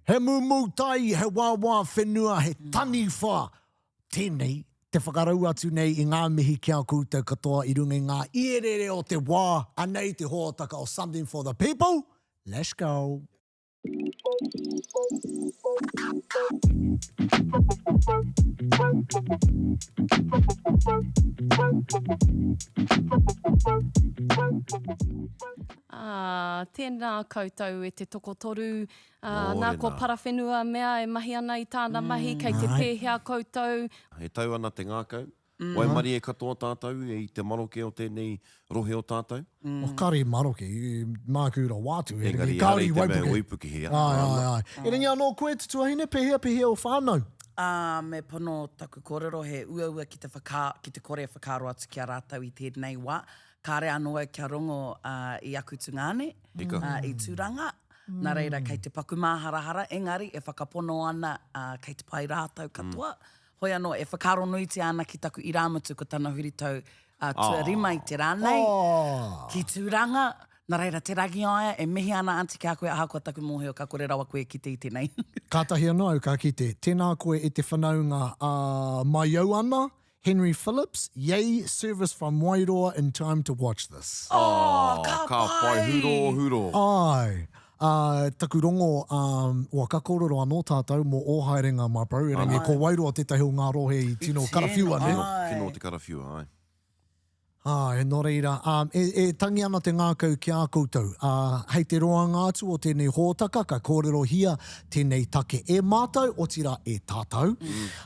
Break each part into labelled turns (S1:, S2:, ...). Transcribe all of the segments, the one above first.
S1: He mumu tai, he wāwā whenua, he tani whā. Tēnei, te whakarau atu nei I ngā mihi kia koutou katoa I runga I ngā ierere o te wā, anei te hōtaka o Something for the People. Let's go.
S2: Tēnā koutou e te tokotoru, nā ko parawhenua mea e mahi ana I tāna mahi, kei te pēhea koutou.
S3: He tau ana te ngākau. Wai mari e katoa tātou e I te maroke o tēnei rohe o tātou.
S1: O kari maroke, mākura wātu.
S3: Engari, hare te mea uipuki hea.
S1: Ai. E ringa anō koe te tuahine, pehea o whānau.
S4: Me pono taku kōrero he ua ki te kore whakaro atu ki a rātau I tēnei wā. Kāre anoa kia rongo I akutu ngāne, I tūranga. Nā reira, kei te paku māharahara, engari e whakapono ana kei te pai rātau katoa. Hoi anō, e whakaro nui te ana ki taku I rāmatu ko tana huritau tuarima I te rānei. Ki tūranga, nā reira, te ragi aia, e mihi ana anti kia koe aha kua taku mōheo ka kore rawa koe ki te I tenei.
S1: Kātahi anō au ka kite. Tēnā koe I te whanaunga mai au ana, Henry Phillips, yay, service from Wairoa in time to watch this.
S4: Ka
S3: pai, huro.
S1: Ai. Taku rongo, ua ka kōrero anō tātou mō ōhaerenga mā brau. E rangi, ko Wairoa tētahi o ngā rohe I tino karawhiua, ne?
S3: Tino te karawhiua, ai.
S1: Nō reira. E tangi ana te ngākau ki a koutou. Hei te roanga atu o tēnei hōtaka, ka kōrero hia tēnei take e mātou, o tira e tātou.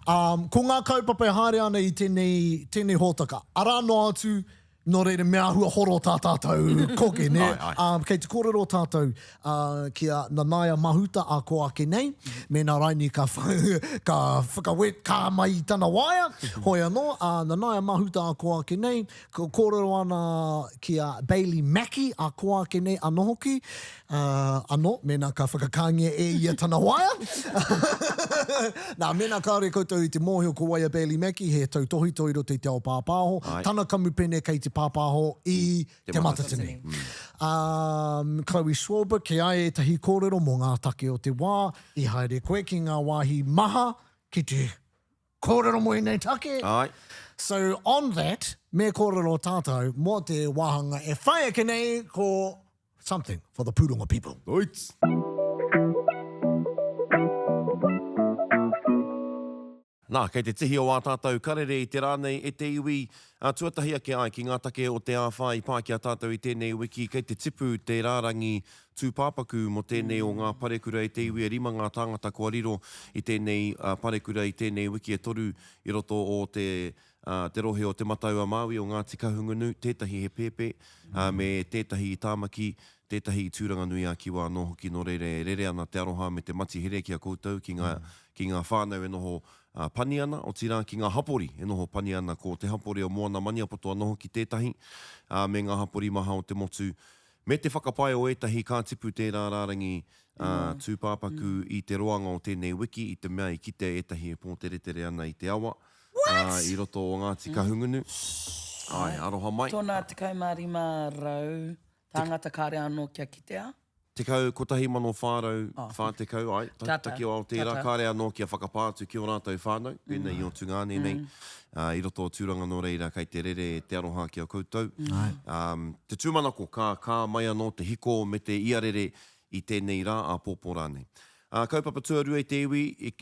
S1: Ko ngā kaupapa haere ana I tēnei hōtaka. Ara no atu, nō reira mea hua horo tā tātou koke, ne? Kei te kōrero tātou kia Nanaia Mahuta a ko ake nei, me nā raini ka whakawet kā mai I tana waia. Hoi anō, Nanaia Mahuta a ko ake nei, ko kōrero ana kia Bailey Mackey a ko ake nei anō hoki. Anō, mena ka whakakangia e ia tana waia. Nā, mena kāre koutou I te mōhio ko waia Bailey Mackey, he tau tohi toiro te ao pāpāho. Tana kamupene kei te pāpāho I te matatini. Chloe Schwalber, ke ai e tahi kōrero mō ngā take o te wā, I haere koe ki ngā wāhi maha, ki te kōrero mo I nei take.
S3: Ai.
S1: So on that, me kōrero tātou, mō te wāhanga e whaia ke nei ko Something for the Pūronga People.
S3: Oits. Nā, kei te tihi o wā tātou karere I te rānei e te iwi tuatahi ake ai ki ngā take o te āwhā I pāki a tātou I tēnei wiki. Kei te tipu te rārangi tūpāpaku mo tēnei o ngā parekura I te iwi e rima ngā tāngata kua riro I tēnei parekura I tēnei wiki e toru I roto o te rohe o te mataua Māui o Ngāti Kahungunu, tētahi he pēpē, me tētahi I tāmaki, tētahi I tūranga nui a kiwa anō hoki no rere ana te aroha me te mati here ki a koutou ki ngā whānau e noho pani ana, o tira ki ngā hapori e noho pani ana ko te hapori o moana maniapoto anō hoki tētahi, me ngā hapori maha o te motu. Me te whakapai o etahi ka tipu tērā rārangi tūpāpaku I te roanga o tēnei wiki, I te mea I kite etahi e pōtere ana I te awa. I roto o Ngāti Kahungunu. Ai, aroha mai.
S4: Tōnā te kaumārima rau, tāngata kāre anō kia kitea.
S3: Te kau, kotahi mano whārau, te kau, ai, taki o Aoteara, kāre anō kia whakapātu ki o rātou whānau, pēnei I o Tungane nei, I roto o tūranga no reira, kei te rere te aroha ki a koutou. Te tūmanako, kā mai anō te hiko me te iarere I tēnei rā a pōpō rānei. Kaupapa tuarua I te iwi,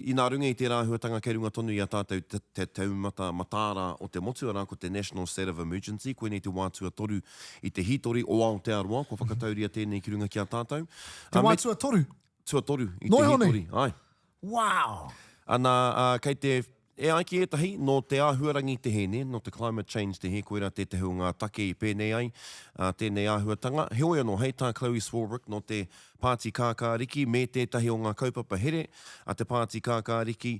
S3: I nā runga I te rāhuatanga kei runga tonu I a tātou te taumata matāra o te motu, arā ko te National State of Emergency, koe nei te wātua toru I te hitori o Aotearoa, ko whakatauria tēnei ki runga ki a tātou.
S1: Te wātua toru?
S3: Tua toru I te hitori, ai.
S1: Wow!
S3: Ana, kei te e aiki etahi, no te āhuarangi te hene, no te climate change te he, koera te tehu ngā take I pēnei ai, tēnei āhuatanga. He oi anō, hei tā Chloe Swarbrick, no te Pāti Kākāriki, me tētahi o ngā kaupapa here, a te Pāti Kākāriki,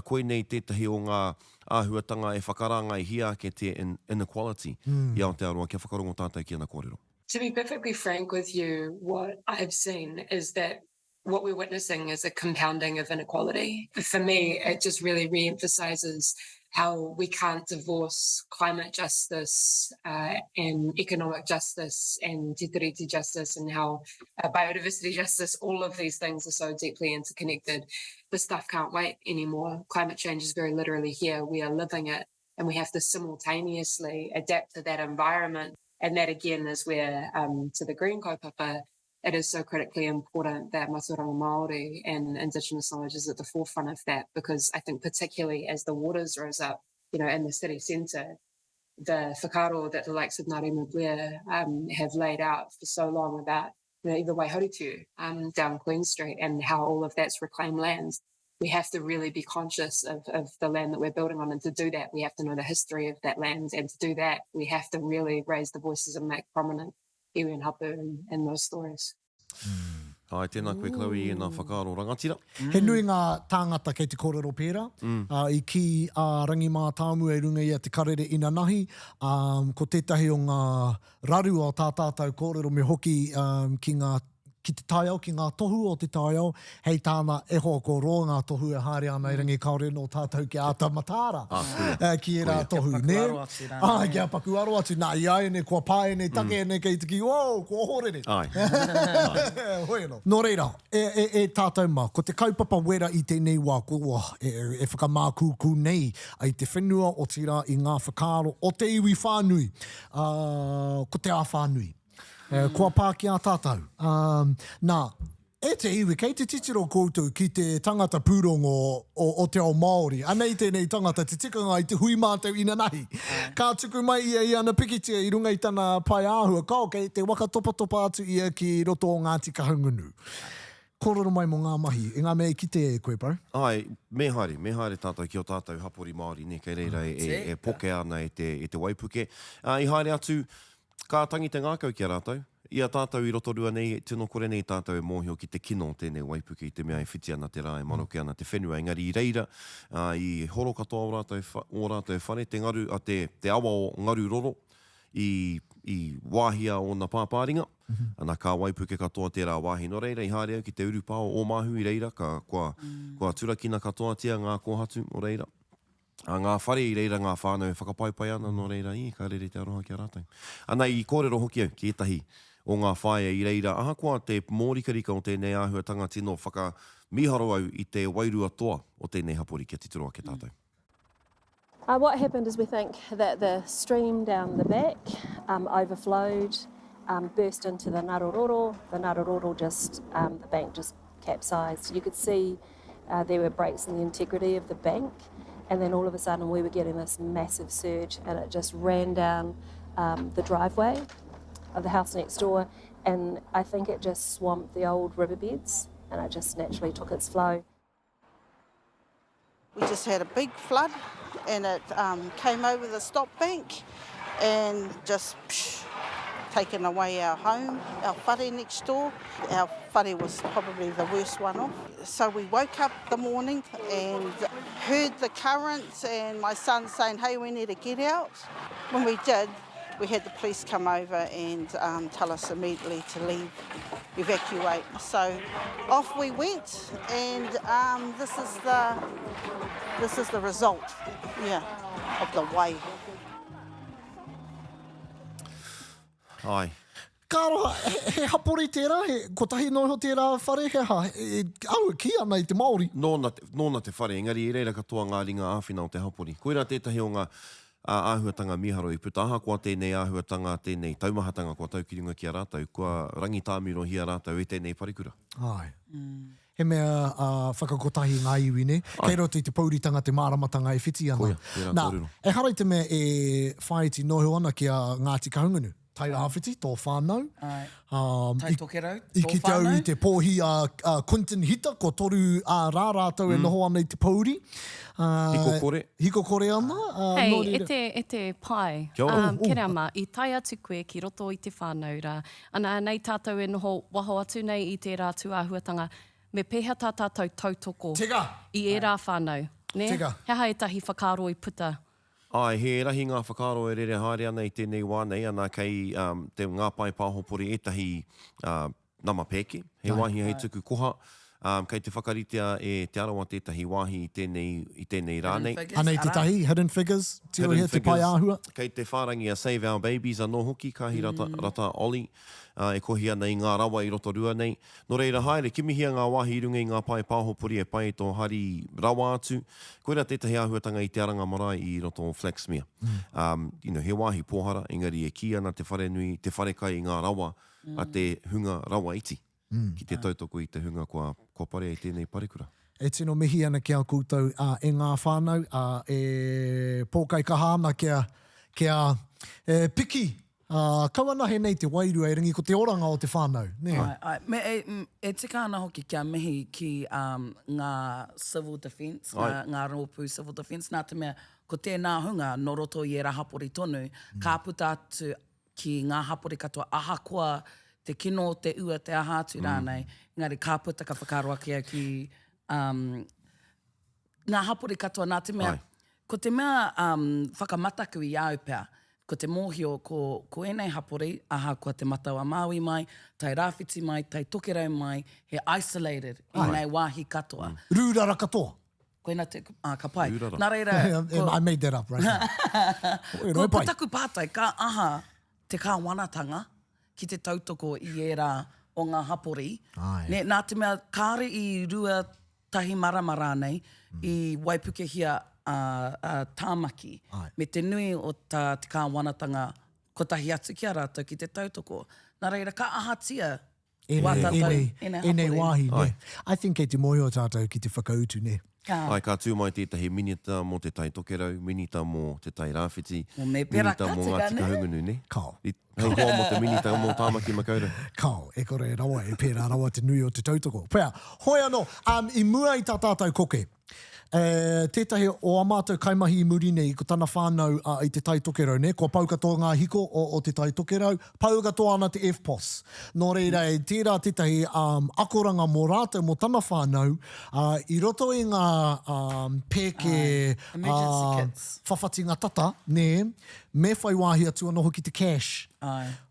S3: koe nei tētahi o ngā āhuatanga e whakaranga I hia ke te inequality. I Aotearoa, kia whakarongo tātou ki ana kōrero.
S5: To be perfectly frank with you, what I've seen is that what we're witnessing is a compounding of inequality. For me, it just really re-emphasizes how we can't divorce climate justice and economic justice and te tiriti justice, and how biodiversity justice, all of these things are so deeply interconnected. This stuff can't wait anymore. Climate change is very literally here. We are living it, and we have to simultaneously adapt to that environment. And that again is where, to the green kaupapa, it is so critically important that Mātauranga Māori and Indigenous knowledge is at the forefront of that, because I think particularly as the waters rose up, in the city centre, the whakaro that the likes of Ngāti Blair have laid out for so long about the Waihoritu down Queen Street, and how all of that's reclaimed lands. We have to really be conscious of the land that we're building on, and to do that we have to know the history of that land, and to do that we have to really raise the voices and make prominent iwi and hapu and those stories.
S3: Ai, tēnā koe Chloe e nā whakaaro rangatira.
S1: He nui ngā tāngata kei te kōrero pērā, i ki rangi mā tāmu e runga ia te karere inanahi, ko tētahi o ngā raru o tā tātou kōrero me hoki ki te taiao, ki ngā tohu o te taiao, hei tāna eho ko roa ngā tohu e haere ana i rangi kaore no tātou ki āta mataara. Ki e rā tohu, ne? Kia paku aro atu. Nā, i ai ne, kua pāe ne, take ne, kei tiki, wow, kua horere. Hoi no. Nō reira, e tātou mā, ko te kaupapa wera i tēnei wā, e whakamākūkū nei, ai te whenua o tira i ngā whakaaro o te iwi whānui, ko te ā whānui. Kua pā ki a tātou. Nā, e te iwi, kei te titiro koutou ki te tangata pūrongo o te ao Māori. Anei tēnei tangata te tikanga i te hui mātou inanahi. Ka tuku mai i ana pikitia i runga i tana pai āhua. Kao kei te waka topa atu ia ki roto o Ngāti Kahungunu. Kororo mai mo ngā mahi. E ngā mea ki te koe pau?
S3: Ai, me haere tātou ki o tātou hapori Māori, ne, kei reira e poke ana e te waipuke. I haere atu, ka tangi te ngākau ki a rātou. Ia tātou i roto rua nei, tino kore nei tātou e mōhio ki te kino tēnei waipuke i te mea e whiti ana te rā, e manoke ana te whenua. Engari i reira, i horo katoa o rātou whare, te awa o ngaru roro, i wāhia o na pāpāringa, ana ka waipuke katoa tērā wāhi no reira, i haere au ki te urupao o māhu i reira, kua turakina katoa tia ngā kōhatu o reira. Ngā whare i reira ngā whānau whakapaipai ana no reira ka rere te aroha ki a rātou. Ana i kōrero hoki au ki etahi o ngā whae i reira, ahakoa te mōrikarika o tēnei āhuatanga tino whakamiharo au i te wairua toa o tēnei hapori kia tituroa ke tātou.
S6: What happened is we think that the stream down the back overflowed, burst into the Ngaruroro. The Ngaruroro the bank just capsized. You could see there were breaks in the integrity of the bank. And then all of a sudden we were getting this massive surge, and it just ran down the driveway of the house next door, and I think it just swamped the old riverbeds, and it just naturally took its flow.
S7: We just had a big flood, and it came over the stop bank and just taken away our home, our whare next door. Our whare was probably the worst one off. So we woke up the morning and heard the currents, and my son saying, hey, we need to get out. When we did, we had the police come over and tell us immediately to leave, evacuate. So off we went, and this is the result, of the wave.
S3: Ai.
S1: Ka roha, he hapori tērā, ko tahi noho tērā whare, au ki ana i te Māori.
S3: Nōna te whare, engari i reira katoa ngā ringa āwhina o te hapori. Koira tētahi o ngā āhuatanga miharo i puta. Aha kua tēnei āhuatanga, tēnei taumahatanga kua taukirunga ki a rātou, kua rangi tāmiro hi a rātou e tēnei parikura.
S1: Ai. He mea whakakotahi ngā iwi, ne? Kei roto i te pauritanga, te māramatanga e whiti ana. Nā, e harai te mea e whaiti noho ana ki a Ngāti Kahungunu. Tai rāwhiti, tō whānau.
S4: Tai tokerau,
S1: tō whānau. I ki tau i te pōhi a Quinton Hita, ko toru rā rātou e noho ana i te pauri.
S3: Hiko kore.
S1: Hiko kore ana.
S2: Hei, e te pai. Kere ama, i tai atu koe ki roto i te whānau rā. Ana nei tātou e noho waho atu nei i te rātu āhuatanga. Me pēha tā tātou tautoko.
S1: Tega.
S2: I e rā whānau. Ne?
S1: Tega.
S2: Hea e tahi whakaro i puta.
S3: Ai, he rahi ngā whakaro e rere haere ana i tēnei wānei, ana kei te ngā pai pāhopori e tahi nama pēke. He wāhi hei tuku koha, Kei te whakaritea e te arawa tētahi wāhi i tēnei rānei.
S1: Anei te tahi, Hidden Figures, te o hea te pai āhua.
S3: Kei te whārangi a Save Our Babies anō hoki, kahi rata Oli, e kohi ana i ngā rawa i roto rua nei. Nō reira haere, kimihia ngā wāhi i runga i ngā pai pāhopuri e pai tō hari rawa atu. Koera tētahi āhuatanga i te aranga marae i roto o Flaxmere. He wāhi pōhara, engari e ki ana te whare nui, te whare kai i ngā rawa, a te hunga rawa iti. Ki te tautoko i te hunga kua pare i tēnei parekura.
S1: E tino mihi ana ki a koutou e ngā whānau, e pōkai kahana kia piki. Kawana he nei te wairua e ringi ko te oranga o te whānau.
S4: E tika ana hoki kia mihi ki ngā civil defence, ngā rōpū civil defence, nā te mea ko tēnā hunga no roto i e rahapori tonu, ka puta atu ki ngā hapori katoa ahakoa te kino, te ua, te aha atu rānei, ngari ka puta ka whakaroa kia ki ngā hapori katoa nā te mea, ko te mea whakamataku i au pēr, ko te mōhio ko enei hapori, aha kua te matawa Māui mai, tai rāwhiti mai, tai tokerau mai, he isolated i nei wāhi katoa.
S1: Rūrara katoa.
S4: Koina te ka pai. Nā reira...
S1: I made that up, right?
S4: Ko putaku pātai, ka aha te kāwanatanga ki te tautoko i era o ngā hapori. Nā te mea kāre i rua tahi maramara nei i Waipukehia tāmaki. Me te nui o te kāwanatanga ko tahi atu ki a rātou ki te tautoko. Nā reira, ka ahatia
S1: Enei wāhi, ne. I think kei te mohi o tātou ki te whakautu, ne.
S3: Ai, ka tū mai tētahi minita mō te tai tokerau, minita mō te tai rāwhiti,
S4: minita
S3: mō Ngāti Kahungunu, ne?
S1: Kao.
S3: Hei hoa mō te minita mō tāmaki makaura.
S1: Kao, e kore rawa, e pērā rawa te nui o te tautoko. Pea, hoi anō, i mua i tā tātou koke. Tētahi o a mātou kaimahi i muri nei ko tana whānau i te tai tokerau, ne? Kua pau katoa ngā hiko o te tai tokerau, pau katoa ana te FPOS. Nō reira, e tērā tētahi akoranga mō rātou mō tana whānau, i roto i ngā pēke whawhatinga tata, ne? Me whai wāhi atu anō hoki te cash.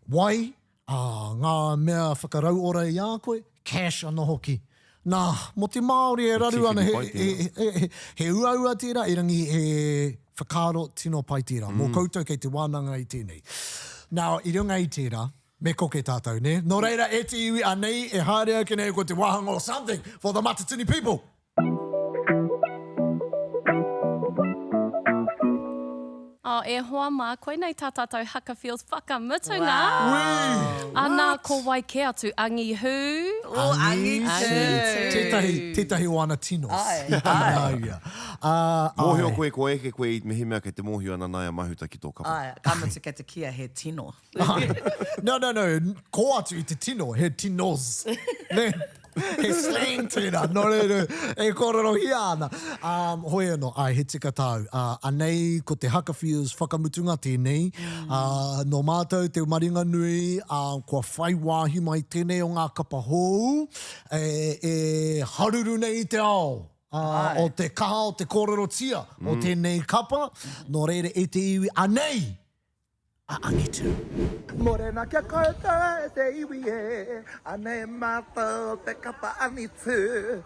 S1: Wai, ngā mea whakarau ora i a koe, cash anō hoki. Nā, mo te Māori e raru ana he ua tērā, e rangi he whakaro tino pai tērā. Mō koutou kei te wānanga i tēnei. Now, i runga i tērā, me koke tātou, ne? Nō reira, e te iwi anei, e hārea ki nei ko te wāhanga o something for the Matatini people.
S2: E hoa mā, koe nei tā tātou haka feels whakamutunga. Ana ko wai ke atu, Angi-who.
S4: Angitu.
S1: Tētahi o ana tinos.
S3: Mōhio koe ko eke koe i mehi mea kei te mōhio ana nai a mahuta ki tō kapa.
S4: Ka mutu kei te kia he tino.
S1: No. Ko atu i te tino, he tinos. Ne? He slang tēnā, no reira, e kororo hia ana. Hoi anō, he tika tau. Anei, ko te haka feels whakamutunga tēnei. No mātou, te maringa nui, kua whai wāhi mai tēnei o ngā kapa hou, e haruru nei te ao. O te kaha, o te kororo tia, o tēnei kapa. No reira, e te iwi anei. Angitu.
S8: Morena kia koutou e te iwi e, anei mātou te kapa Angitu.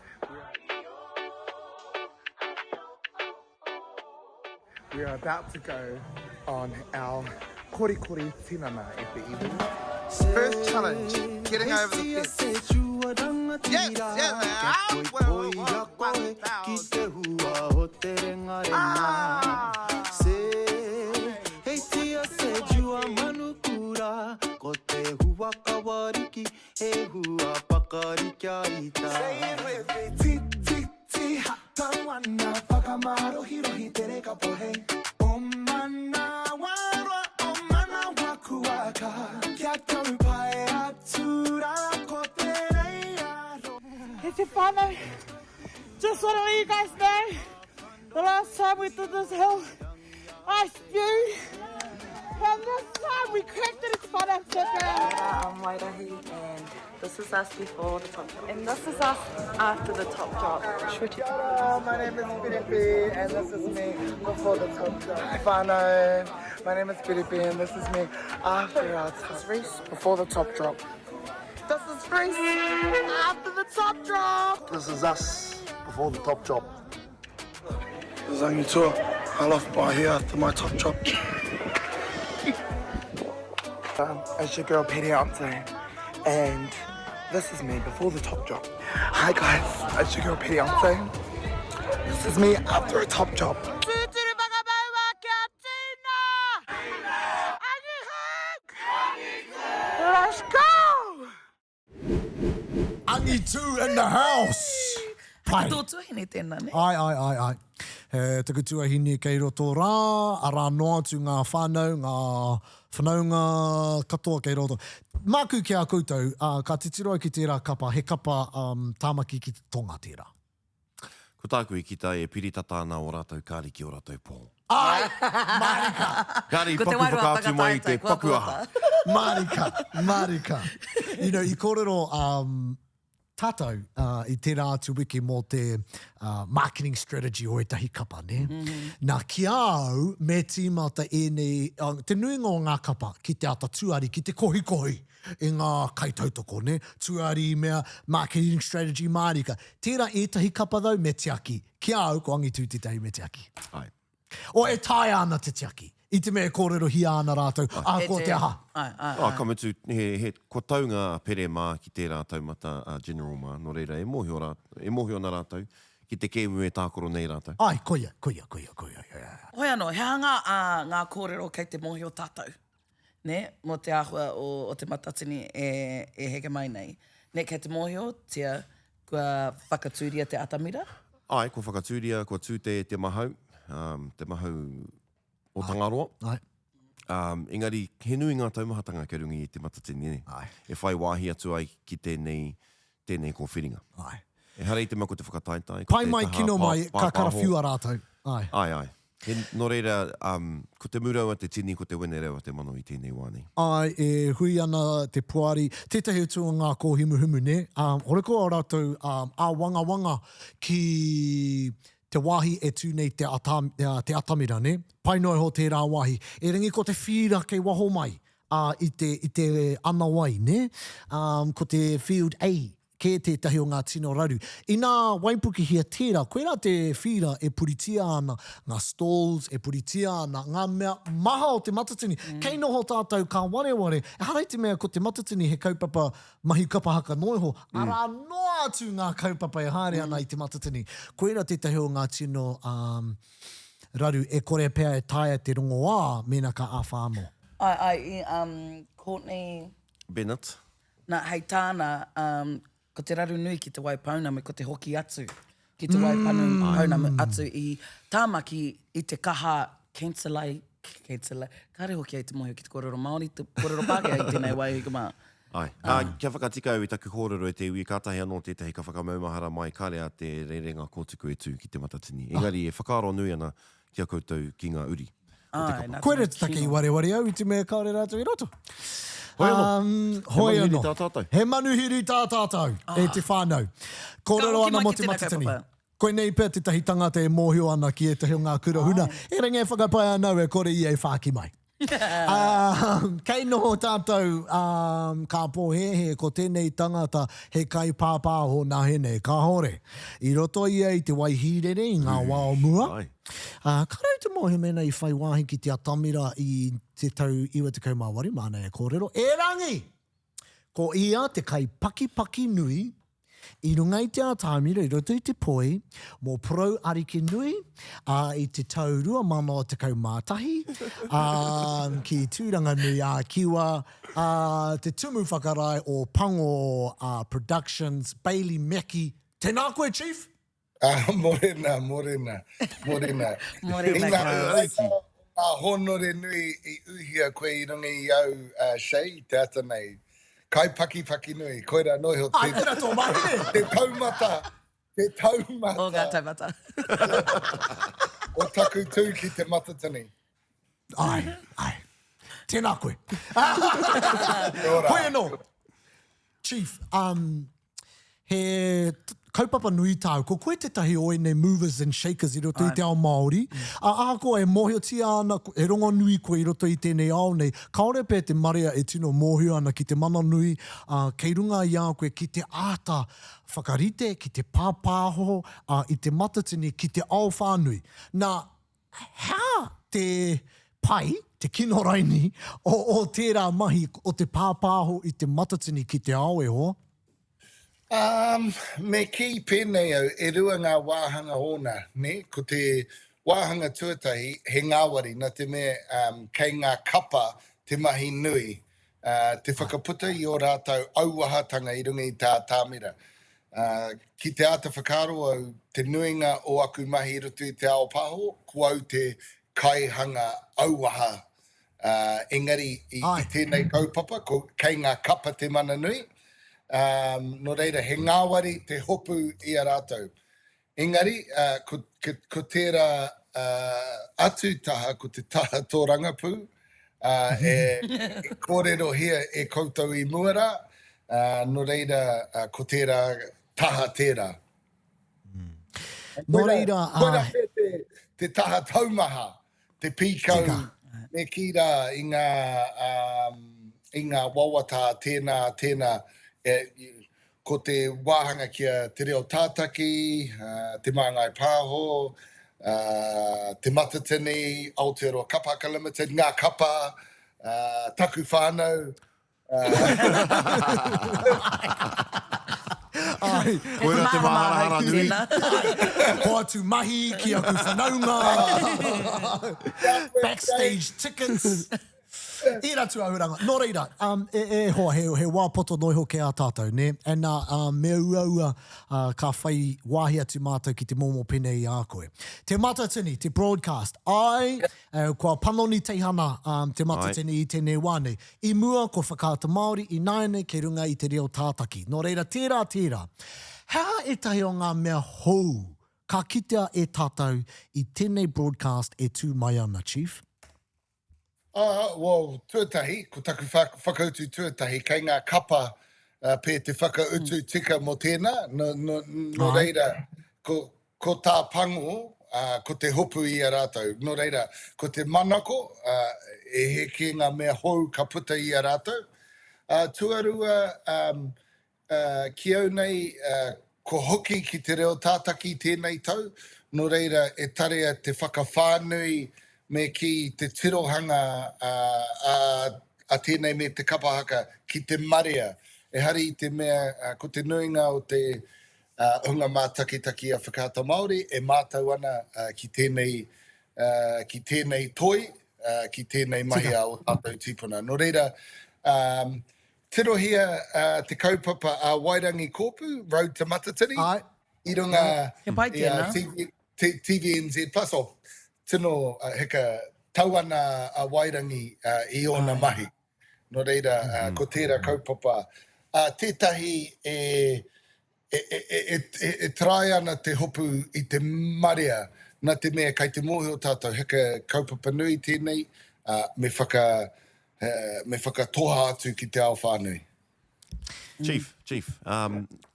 S8: We are about to go on our kori tinana e te iwi. First challenge, getting over the fence. Yes. Say it with me. Ti, tawana, whakamaro hirohi tere kapohe. Omana wara, omana wakuaka. Kia taru pai atura kotere aro.
S9: It's funny. Just want to let you guys know, the last time we did this hill, I spewed. And this time we cracked it, it's fun and
S10: I'm Waidahi, and this is us before the top drop. And this is us after the top drop.
S8: Hello, my name is Filipe, and this is me before the top drop. Whānau, my name is Filipe, and this is me after our top race, before the top drop.
S9: This is Greece after the top drop.
S8: This is us before the top drop. This is Angitu. I love by here after my top drop. It's your girl Petty and this is me before the top drop. Hi guys, it's your girl Petty This is me after a top drop.
S9: Let's go!
S1: Angitu in the house!
S4: Haki tō tuahine tēnā, ne?
S1: Ai. He tuku tuahine kei roto rā, a rā noa tu ngā whānau, whanaunga katoa kei roto. Māku ki a koutou, ka te tiroa ki tērā kapa, he kapa tāmaki ki te tonga tērā.
S3: Ko tāku I kita e piritatāna o rātou kāri ki o rātou pō.
S1: Ai, marika!
S3: Kāri
S4: Ko te
S3: paku
S4: wairua
S3: whakaatu mai te
S4: whakataeta,
S3: paku aha.
S1: Marika. You know, I kōrero tātou I tērā atu wiki mō te marketing strategy o etahi kapa, ne? Nā ki au, me tīmata e nei, te nuinga o ngā kapa ki te ata tuari, ki te kohi I ngā kaitautoko, ne? Tuari mea, marketing strategy marika. Tērā etahi kapa thau, me te aki. Ki au, ko Angitu te tahi me te aki.
S3: Ai.
S1: O e tai ana te tiaki. I te mea kōrero hi ana rātou. Ko te aha.
S3: Kamutu, he ko taunga pere mā ki tērā taumata general mā, no reira, e mohio na rātou, ki te kēmu e tākoro nei rātou.
S1: Ai, koia.
S4: Hoi anō, he anga ngā kōrero kei te mohio tātou. Ne, mo te āhua o te matatini e heke mai nei. Ne, kei te mohio, tia, kua whakatūria te atamira?
S3: Ai, kua whakatūria, kua tūte te mahau o Tangaroa.
S1: Ai.
S3: Engari, he nui ngā taumahatanga ke rungi I te matatini, ne?
S1: Ai.
S3: E whai wāhi atu ai ki tēnei ko whiringa.
S1: Ai.
S3: E harei te mako te whakataitai.
S1: Pai mai kino mai, ka karawhiua rātou.
S3: Ai. Nō reira, ko te muraua te tini, ko te wene rewa te mano I tēnei wānei.
S1: Ai, e hui ana te puari. Tētahi atu o ngā kōhimuhumu, ne? Ore ko a rātou a wanga ki te wāhi e tū nei te atamira, ne? Pai noi ho tērā wāhi. E ringi ko te whira kei waho mai I te ana wai, ne? Ko te field A, ke tētahi o ngā tino raru. I nā waipuki hia tērā, koe rā te whira e puritia ana, ngā stalls e puritia ana, ngā mea maha o te matatini. Kei noho tātou ka wareware, e harai te mea ko te matatini he kaupapa mahi kapahaka noiho, ara noa atu ngā kaupapa e haere ana I te matatini. Koe rā tētahi o ngā tino raru e kore pēr e taia te rongo ā, mena ka āwhāmo.
S4: Ai, Courtney...
S3: Bennett.
S4: Nā, hei tāna, ko te raru nui ki te waipauname, ko te hoki atu ki te waipauname atu I tāmaki I te kaha cancelai, kare hoki ai te mohi ki te kōrero Māori, te kōrero Pākehā I tēnei wai hika mā.
S3: Ai. Kia whakatikau I taku kōrero e te iwi kātahi anō tētahi ka whakamaumahara mai kāre a te rerenga kōtuku e tū ki te matatini. Engari, e whakaaro nui ana kia koutou ki ngā uri.
S1: Koe re te take I wareware au I te mea kāre rātou I roto.
S3: Hoi anō.
S1: He manuhiri tā tātou. E te whānau. Kōrero ana mo te matatini. Koe nei pēr te tahi tangata e mōhio ana ki e tahi o ngā kura huna. E ringe e whakapai anau e kore I e whāki mai. Kei noho tātou ka pōhehe ko tēnei tangata he kai pāpāho nā hene ka hore. I roto I te waihirere I ngā wao mua. Karau te mohe mena I whai wāhi ki te atamira I te tau iwa te kaumawari, mana e kōrero. E rangi! Ko ia te kai paki nui I runga I te atamira I roto I te poi, mō pro ariki nui, I te tau rua mano te kaumātahi, ki tūranga nui a kiwa, te tumu whakarai o Pango Productions, Bailey Mackey. Tēnā koe, Chief?
S8: Morena. Ngā honore nui I uhia koe I runga I au shei te ata nei. Kai paki nui, koera noi ho te...
S1: Tēnā tō mahi!
S8: Te taumata.
S4: O ngā taumata.
S8: O taku tū ki te matatini.
S1: Ai. Tēnā koe. Koe anō. Chief, he kaupapa nui tāu, ko koe te tahi o nei movers and shakers I roto I te ao Māori. A ko e mohio tia ana, e rongo nui ko I roto I tēnei ao nei. Kaore pē te marea e tino mohio ana ki te mana nui, kei runga I a koe ki te āta whakarite, ki te pāpāho, I te matatini, ki te ao whānui. Nā, how te pai, te kino raini, o tērā mahi, o te pāpāho I te matatini ki te ao e hoa?
S8: Me ki pēnei au, e rua ngā wāhanga hōna, ne? Ko te wāhanga tuatahi, he ngāwari, nā te me kei ngā kapa te mahi nui, te whakaputa I o rātau auahatanga I runga I tā tāmira. Ki te ata whakaro au, te nuinga o aku mahi I roto I te ao paho, ko au te kaihanga auaha. Engari I tēnei kaupapa, ko kei ngā kapa te mana nui. No reira, he ngāwari te hopu I a rātou. Engari, ko tērā atu taha, ko te taha tō rangapū, e kōrero hia e koutou I muara, no reira, ko tērā taha tērā.
S1: No reira...
S8: Koira te taha taumaha, te pīkau, me ki rā I ngā wawata tēnā, ko te wāhanga kia te reo tātaki, te māngai pāho, te matatini, Aotearoa Kapaka Limited, ngā kapa, taku whānau.
S3: Koira te mahara nui.
S1: Ko atu mahi, ki aku whanaunga. Backstage tickets. I ratu auranga. Nō reira, e hoa, he wāpoto noi hoke a tātou, ne? E nā me ua ka whai wāhi atu mātou ki te momo pene I a koe. Te matatini, te broadcast. Kua panoni teihana te matatini I tēnei wāne. I mua ko whakaata Māori, I naine ke runga I te reo tātaki. Nō reira, tērā. Hea e tahi o ngā mea hou ka kitea e tātou I tēnei broadcast e tū mai ana, Chief?
S8: Well, tuatahi, ko taku whakautu tuatahi, kei ngā kapa pē te whakautu tika mo tēnā, no reira, ko tā pango, ko te hopu I a rātou, no reira, ko te manako, e he ki ngā mea hou ka puta I a rātou. Tuarua, ki au nei, ko hoki ki te reo tātaki tēnei tau, no reira, e tarea te whakawhānui, me ki te tirohanga a tēnei me te kapahaka ki te marea. E hari I te mea, ko te nuinga o te hunga mātakitaki a whakaata Māori, e mātau ana ki tēnei toi, ki tēnei mahi o tātou tīpuna. No reira, tirohia te kaupapa a Wairangi Kōpū, Road to Matatini, I runga TVNZ Plus, tino heka tauana a Wairangi I ona mahi. No reira, ko tērā kaupapa. Tētahi e trai ana te hopu I te marea, nā te mea kai te mohi o tātou heka kaupapa nui tēnei, me whakatoha atu ki te ao whānui.
S3: Chief,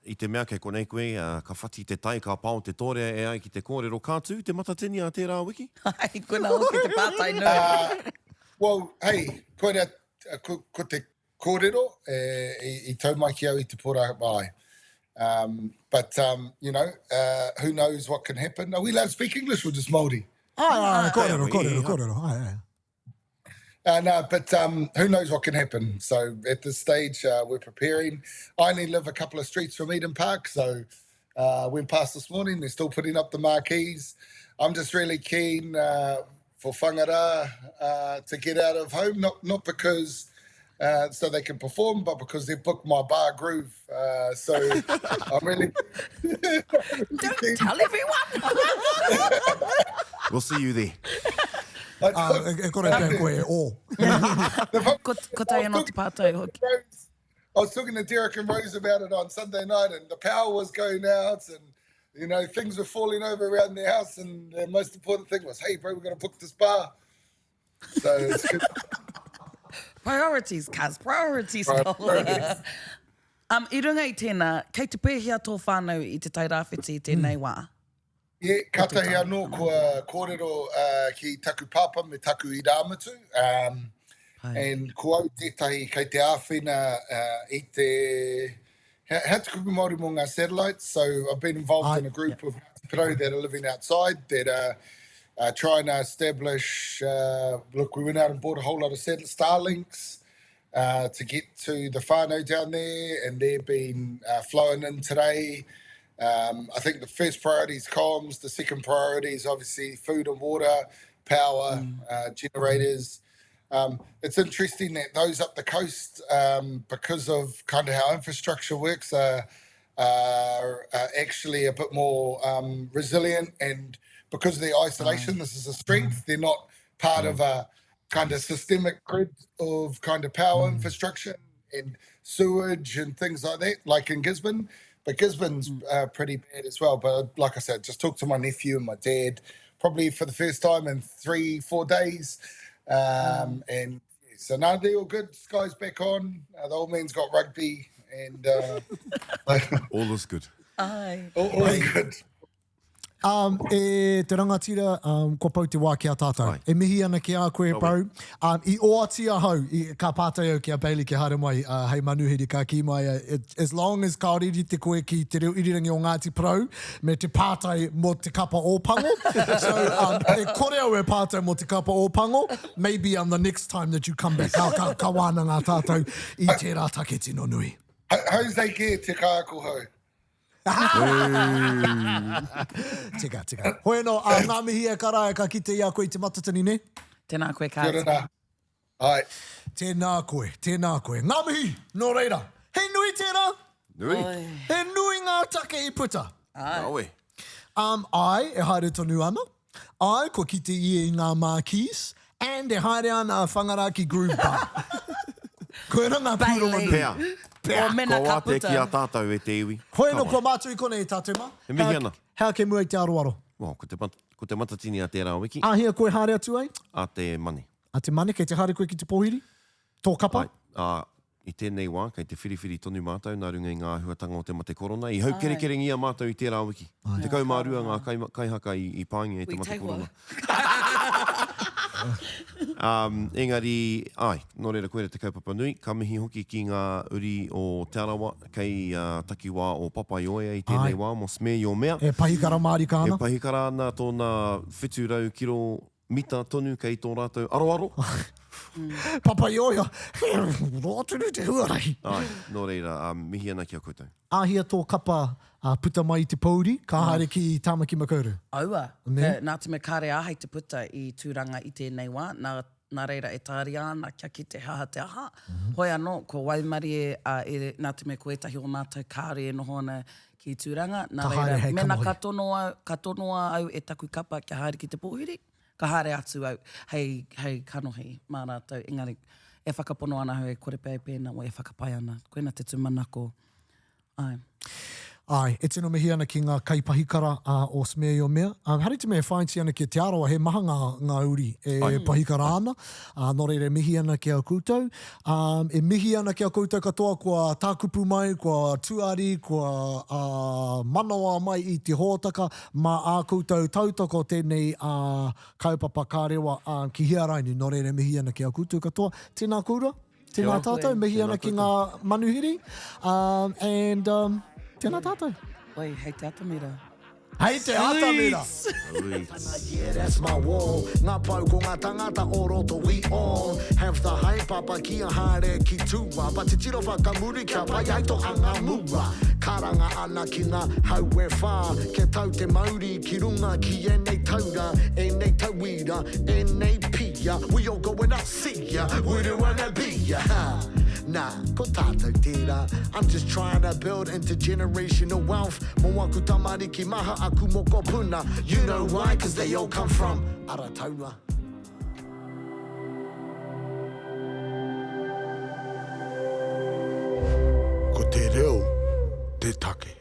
S3: I te mea kei konei koe, ka whati te tai, ka pāo te tore e ai ki te kōrero kātu, te matatini a tērā wiki?
S4: Ai, kuna o ki te pātai nui.
S8: Well, hey, koera, ko te kōrero, I taumai ki au I te pora mai. But, you know, who knows what can happen? Are we allowed to speak English or just Māori?
S1: Kōrero.
S8: No, but who knows what can happen. So at this stage, we're preparing. I only live a couple of streets from Eden Park, so went past this morning. They're still putting up the marquees. I'm just really keen for whangara to get out of home, not because so they can perform, but because they've booked my bar groove. So I'm really...
S4: Don't tell everyone!
S3: We'll see you there.
S1: E kore te koe e o.
S4: Ko tai anō te pātai hoki.
S8: I was talking to Derek and Rose about it on Sunday night, and the power was going out, and you know things were falling over around their house, and the most important thing was, hey, bro, we're going to book this bar. So it's good.
S4: Priorities, Kaz. Priorities. I runga I tēnā, kei te pēhia tō whānau I te tairawhiti I tēnei wā?
S8: Katahi anō kua kōrero ki taku papa me taku I rāmatu. And ko au tētahi kei te āwhina I te... How te kupu Māori mō ngā satellites? So I've been involved in a group of Pirau that are living outside that are trying to establish... look, we went out and bought a whole lot of Starlinks to get to the whānau down there, and they've been flowing in today. I think the first priority is comms, the second priority is obviously food and water, power, generators. It's interesting that those up the coast, because of kind of how infrastructure works, are actually a bit more resilient, and because of the isolation, this is a strength. They're not part of a kind of systemic grid of kind of power infrastructure and sewage and things like that, like in Gisborne. But Gisborne's pretty bad as well. But like I said, just talked to my nephew and my dad, probably for the first time in 3-4 days. And so now they're all good. Sky's back on. The old man's got rugby, and
S3: all is good.
S8: All is good.
S1: E te rangatira, ko pau te wā ki a tātou. E mihi ana ki a koe pau. I oatia hau, ka pātai au ki a Bailey ki haere mai, hei manuhiri ka ki mai. As long as ka riri te koe ki te reo irirangi o Ngāti Porou, me te pātai mo te kapa o pango. So, e kore au e pātai mo te kapa o pango, maybe on the next time that you come back, ka wāna ngā tātou I te rā take tino nui.
S8: How's they get te kāko hau?
S1: Tika. Hoi no, ngā mihi e kara e ka kite I a koe te matatani ne?
S4: Tēnā koe kāta.
S8: Ai.
S1: Tēnā koe. Ngā mihi, no reira. Hei nui tēnā.
S3: Nui.
S1: He nui ngā take I puta.
S3: Awe.
S1: Ai, e haere tonu ana. Ai, ko kite I ngā Mackeys. And e haere ana whangaraki groove bar. Koe rā ngā pūronga nui.
S4: O mena
S3: ko
S4: ka
S3: wate
S4: puta.
S3: ki a tātou e te iwi.
S1: Hoi no, ko mātui kone I tātou ma.
S3: E mihi ana.
S1: Hea ke mua I te aroaro.
S3: Ko te matatini a tērā wiki.
S1: Ahia koe haere atu ai?
S3: A te mani.
S1: A te mane, kei te haere koe ki te pōhiri? Tō kapa?
S3: I tēnei wā, kei te whiriwhiri tonu mātou, nā runga I ngā huatanga o te mate korona. I hau kerekerengi a mātou I tērā wiki. Te kaumārua ngā kaihaka I pāngia I te mate korona. Engari, nō reira koe te kaupapa nui, ka mihi hoki ki ngā uri o Te Arawa, kei takiwā o Papaioea I tēnei wā, mo Smee o mea.
S1: E pahikara mārika ana.
S3: E pahikara ana tōna whetūrau kiro mita tonu kei tō rātou aroaro.
S1: Papaioea, rōtunu te huarahi.
S3: Nō reira, mihi ana kia koutou.
S1: Ahia tō kapa puta mai te pauri, ka haere ki Tāmaki Makauru.
S4: Aua, nā te me kāre ahai te puta I tūranga I tēnei wā, nā reira e tāri ana kia ki te haha te aha. Hoi anō, ko Waimari nā te me koetahi o mātou kāre e noho ana ki tūranga, nā reira, mena ka tonoa au e taku kapa kia haere ki te pōhiri, ka haere atu au, hei kanohi, mā rātou, engari, e whakapono ana hau e kore pēpēna o e whakapai ana, koena te tūmanako.
S1: Ai, e tino mihi ana ki ngā kaipahikara o Smee o mea. Hari te mea whainti ana ki te aroa, he maha ngā uri e pahikara ana. Nō reire mihi ana ki a koutou. E mihi ana ki a koutou katoa kua tākupu mai, kua tuari, kua manawa mai I te hōtaka, ma a koutou tautoko tēnei kaupapa kārewa ki hiaraini. Nō reire mihi ana ki a koutou katoa. Tēnā koura, tēnā tātou, mihi ana ki ngā manuhiri. Tēnā tātou.
S4: Oi, hei te atamira.
S1: Hei te atamira.
S11: Yeah, that's my wall. Ngā pau ko ngā tangata o roto we all have the hai papa ki a haere ki tua. But te tiro whakamuri kia pai ai to anga mua. Karanga ana ki ngā hau e whā. Ke tau te mauri ki runga ki e nei taura, e nei tauira, e nei pia. We all going up, see ya, we don't wanna be ya. Nah, ko tātou tērā. I'm just trying to build intergenerational wealth. Mo aku tamari ki maha aku moko puna. You know why? Cause they all come from Arataura. Ko te reo, te take.